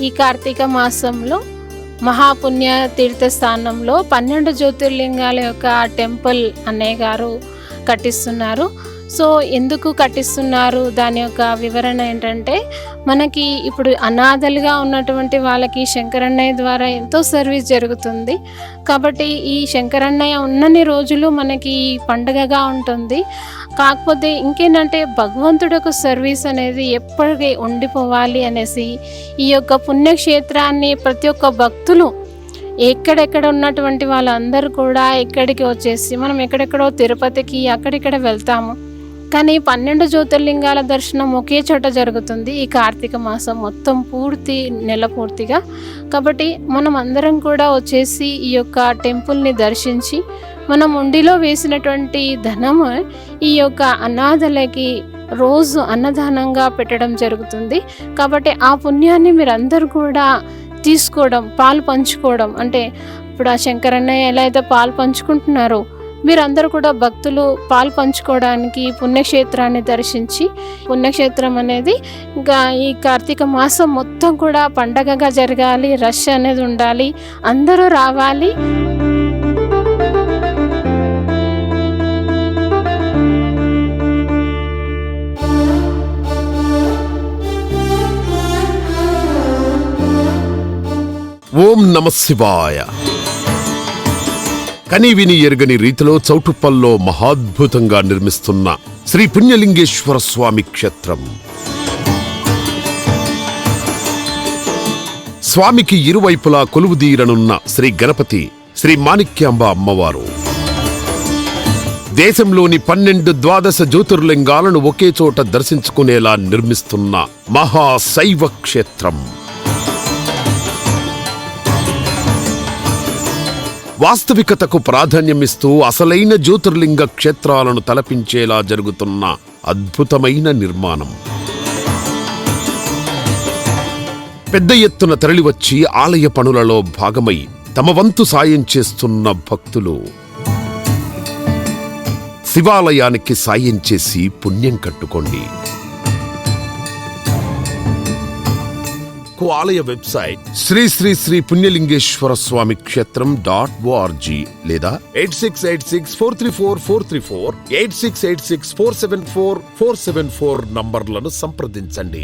ఈ కార్తీక మాసంలో మహాపుణ్య తీర్థస్థానంలో 12 జ్యోతిర్లింగాల యొక్క టెంపుల్ అన్నయ్య గారు కట్టిస్తున్నారు. సో ఎందుకు కట్టిస్తున్నారు, దాని యొక్క వివరణ ఏంటంటే, మనకి ఇప్పుడు అనాథలుగా ఉన్నటువంటి వాళ్ళకి శంకరన్నయ్య ద్వారా ఎంతో సర్వీస్ జరుగుతుంది. కాబట్టి ఈ శంకరన్నయ్య ఉన్నన్ని రోజులు మనకి పండుగగా ఉంటుంది. కాకపోతే ఇంకేంటంటే, భగవంతుడి యొక్క సర్వీస్ అనేది ఎప్పటికీ ఉండిపోవాలి అనేసి ఈ యొక్క పుణ్యక్షేత్రాన్ని ప్రతి ఒక్క భక్తులు ఎక్కడెక్కడ ఉన్నటువంటి వాళ్ళందరూ కూడా ఇక్కడికి వచ్చేసి, మనం ఎక్కడెక్కడో తిరుపతికి అక్కడిక్కడ వెళ్తాము, కానీ 12 జ్యోతిర్లింగాల దర్శనం ఒకే చోట జరుగుతుంది ఈ కార్తీక మాసం మొత్తం పూర్తి నెల పూర్తిగా. కాబట్టి మనం అందరం కూడా వచ్చేసి ఈ యొక్క టెంపుల్ని దర్శించి మనం ఉండిలో వేసినటువంటి ధనము ఈ యొక్క అనాథలకి రోజు అన్నదానంగా పెట్టడం జరుగుతుంది. కాబట్టి ఆ పుణ్యాన్ని మీరందరూ కూడా తీసుకోవడం, పాలు పంచుకోవడం, అంటే ఇప్పుడు ఆ శంకరన్నయ్య ఎలా అయితే పాలు పంచుకుంటున్నారో, మీరందరూ కూడా భక్తులు పాలు పంచుకోవడానికి పుణ్యక్షేత్రాన్ని దర్శించి, పుణ్యక్షేత్రం అనేది ఇంకా ఈ కార్తీక మాసం మొత్తం కూడా పండగగా జరగాలి, రష్ అనేది ఉండాలి, అందరూ రావాలి. ఓం నమః శివాయ. కని విని ఎరుగని రీతిలో చౌటుప్పల్లో మహాద్భుతంగా నిర్మిస్తున్న శ్రీ పుణ్యలింగేశ్వర స్వామి క్షేత్రం. స్వామికి ఇరువైపులా కొలువుదీరనున్న శ్రీ గణపతి, శ్రీ మాణిక్యాంబ అమ్మవారు దేశంలోని 12 ద్వాదశ జ్యోతిర్లింగాలను ఒకే చోట దర్శించుకునేలా నిర్మిస్తున్న మహాశైవ క్షేత్రం. వాస్తవికతకు ప్రాధాన్యమిస్తూ అసలైన జ్యోతిర్లింగ క్షేత్రాలను తలపించేలా జరుగుతున్న అద్భుతమైన నిర్మాణం. పెద్ద ఎత్తున తరలివచ్చి ఆలయ పనులలో భాగమై తమ వంతు సాయం చేస్తున్న భక్తులు శివాలయానికి సాయం చేసి పుణ్యం కట్టుకోండి. ఆలయ వెబ్సైట్ శ్రీ పుణ్యలింగేశ్వర స్వామి క్షేత్రం .org లేదా 8686434434 8686474474 నంబర్లను సంప్రదించండి.